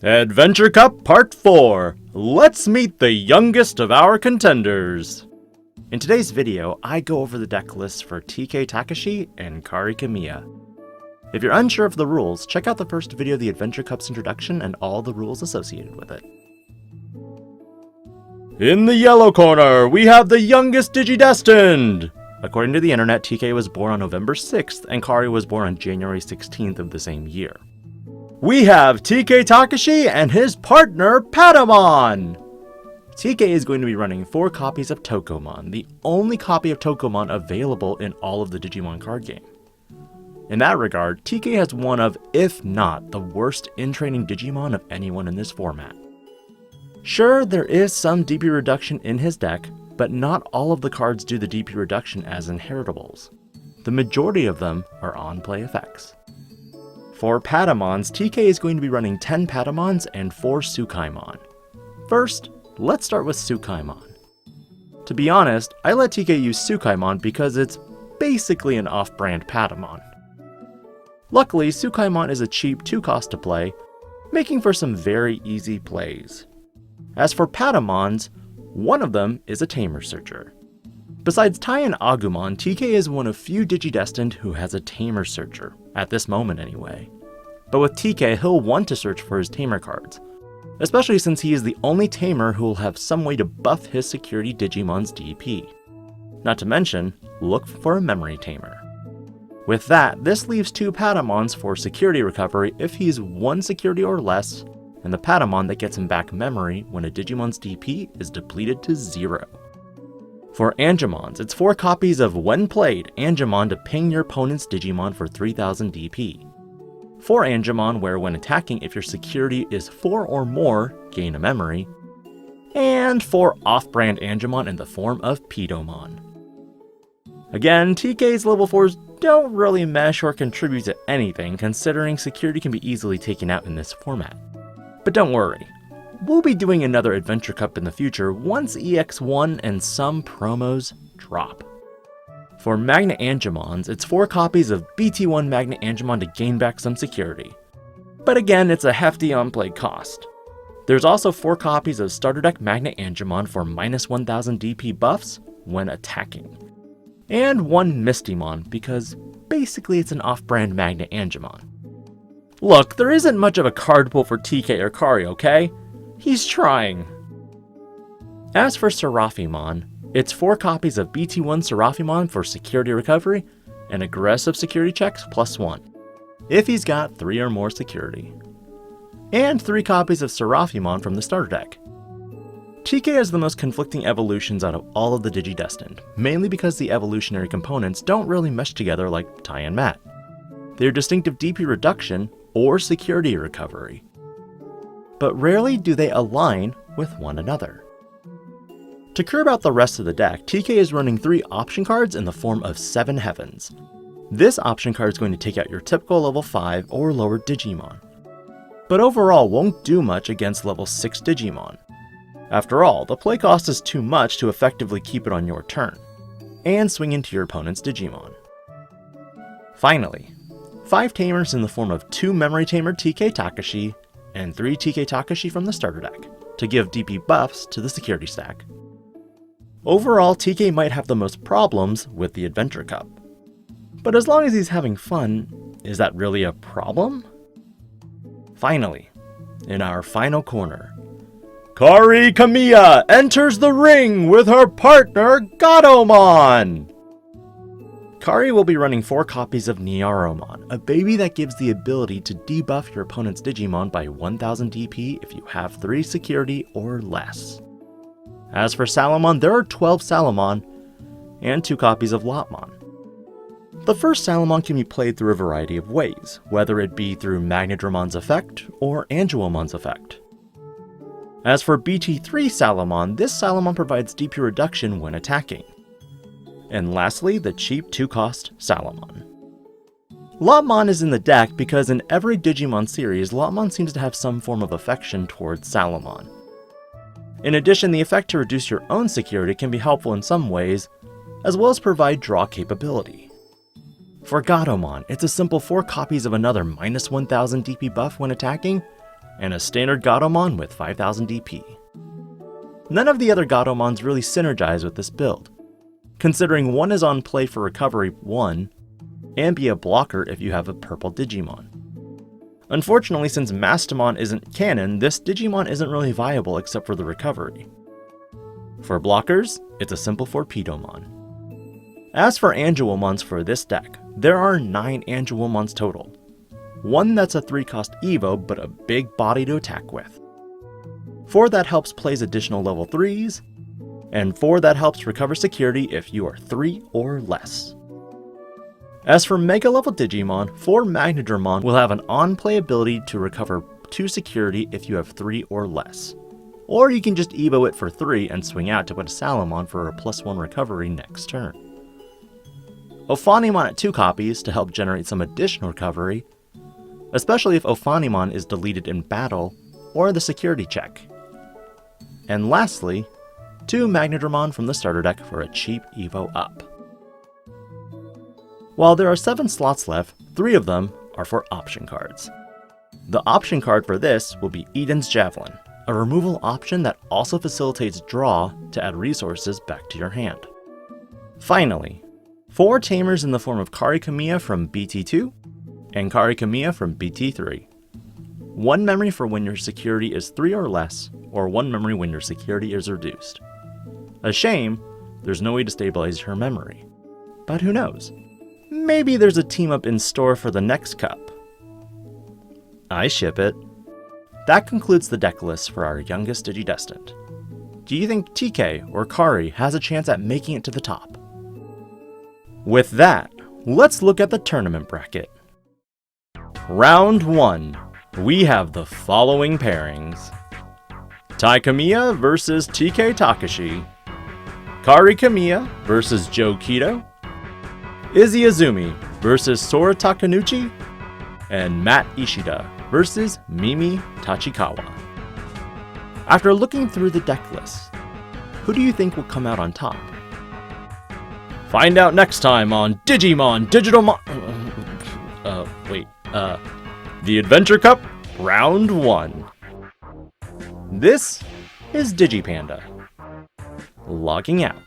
Adventure Cup Part 4! Let's meet the youngest of our contenders! In today's video, I go over the deck lists for TK Takashi and Kari Kamiya. If you're unsure of the rules, check out the first video of the Adventure Cup's introduction and all the rules associated with it. In the yellow corner, we have the youngest digidestined! According to the internet, TK was born on November 6th and Kari was born on January 16th of the same year. We have TK Takashi and his partner, Patamon! TK is going to be running 4 copies of Tokomon, the only copy of Tokomon available in all of the Digimon card game. In that regard, TK has one of, if not, the worst in-training Digimon of anyone in this format. Sure, there is some DP reduction in his deck, but not all of the cards do the DP reduction as inheritables. The majority of them are on-play effects. For Patamons, TK is going to be running 10 Patamons and 4 Tsukaimon. First, let's start with Tsukaimon. To be honest, I let TK use Tsukaimon because it's basically an off-brand Patamon. Luckily, Tsukaimon is a cheap 2-cost to play, making for some very easy plays. As for Patamons, one of them is a Tamer Searcher. Besides Tai and Agumon, TK is one of few Digidestined who has a Tamer Searcher, at this moment anyway. But with TK, he'll want to search for his Tamer cards, especially since he is the only Tamer who will have some way to buff his security Digimon's DP. Not to mention, look for a Memory Tamer. With that, this leaves 2 Patamons for security recovery if he's 1 security or less, and the Patamon that gets him back memory when a Digimon's DP is depleted to 0. For Angemons, it's 4 copies of When Played, Angemon to ping your opponent's Digimon for 3000 DP. 4 Angemon where when attacking if your security is 4 or more, gain a memory. And 4 off-brand Angemon in the form of Pidomon. Again, TK's level 4s don't really mesh or contribute to anything considering security can be easily taken out in this format. But don't worry. We'll be doing another Adventure Cup in the future once EX1 and some promos drop. For Magna Angemons, it's 4 copies of BT1 Magna Angemon to gain back some security. But again, it's a hefty on-play cost. There's also 4 copies of Starter Deck Magna Angemon for minus 1000 DP buffs when attacking. And 1 Mistymon because basically it's an off-brand Magna Angemon. Look, there isn't much of a card pool for TK or Kari, okay? He's trying. As for Seraphimon, it's 4 copies of BT1 Seraphimon for security recovery and aggressive security checks +1, if he's got 3 or more security. And 3 copies of Seraphimon from the starter deck. TK has the most conflicting evolutions out of all of the Digidestined, mainly because the evolutionary components don't really mesh together like Tai and Mat. They're distinctive DP reduction or security recovery. But rarely do they align with one another. To curb out the rest of the deck, TK is running 3 option cards in the form of 7 Heavens. This option card is going to take out your typical level 5 or lower Digimon, but overall won't do much against level 6 Digimon. After all, the play cost is too much to effectively keep it on your turn, and swing into your opponent's Digimon. Finally, 5 Tamers in the form of 2 Memory Tamer TK Takashi, and 3 TK Takashi from the starter deck, to give DP buffs to the security stack. Overall, TK might have the most problems with the Adventure Cup. But as long as he's having fun, is that really a problem? Finally, in our final corner, Kari Kamiya enters the ring with her partner, Gatomon! Kari will be running 4 copies of Nyaromon, a baby that gives the ability to debuff your opponent's Digimon by 1000 DP if you have 3 security or less. As for Salamon, there are 12 Salamon, and 2 copies of Lopmon. The first Salamon can be played through a variety of ways, whether it be through Magnadramon's effect or Angewomon's effect. As for BT3 Salamon, this Salamon provides DP reduction when attacking. And lastly, the cheap 2-cost Salamon. Lopmon is in the deck because in every Digimon series, Lopmon seems to have some form of affection towards Salamon. In addition, the effect to reduce your own security can be helpful in some ways, as well as provide draw capability. For Gatomon, it's a simple 4 copies of another minus 1000 DP buff when attacking, and a standard Gatomon with 5000 DP. None of the other Gatomons really synergize with this build, considering one is on play for recovery 1, and be a blocker if you have a purple Digimon. Unfortunately, since Mastamon isn't canon, this Digimon isn't really viable except for the recovery. For blockers, it's a simple Torpedomon. As for Angelomons for this deck, there are 9 Angelomons total. One that's a 3-cost Evo, but a big body to attack with. 4 that helps plays additional level 3s, and 4 that helps recover security if you are 3 or less. As for Mega level Digimon, 4 Magnadramon will have an on-play ability to recover 2 security if you have 3 or less. Or you can just Evo it for 3 and swing out to put a Salamon for a +1 recovery next turn. Ophanimon at 2 copies to help generate some additional recovery, especially if Ophanimon is deleted in battle or the security check. And lastly, 2 Magnadramon from the starter deck for a cheap Evo up. While there are 7 slots left, 3 of them are for option cards. The option card for this will be Eden's Javelin, a removal option that also facilitates draw to add resources back to your hand. Finally, 4 Tamers in the form of Kari Kamiya from BT2 and Kari Kamiya from BT3. 1 memory for when your security is 3 or less, or 1 memory when your security is reduced. A shame, there's no way to stabilize her memory. But who knows? Maybe there's a team up in store for the next cup. I ship it. That concludes the deck list for our youngest Digidestined. Do you think TK or Kari has a chance at making it to the top? With that, let's look at the tournament bracket. Round 1. We have the following pairings. Tai Kamiya versus TK Takashi. Kari Kamiya versus Joe Kito. Izzy Azumi versus Sora Takanuchi. And Matt Ishida versus Mimi Tachikawa. After looking through the deck list, who do you think will come out on top? Find out next time on Digimon Digital The Adventure Cup, Round 1. This is DIGI-PANDA. Logging out.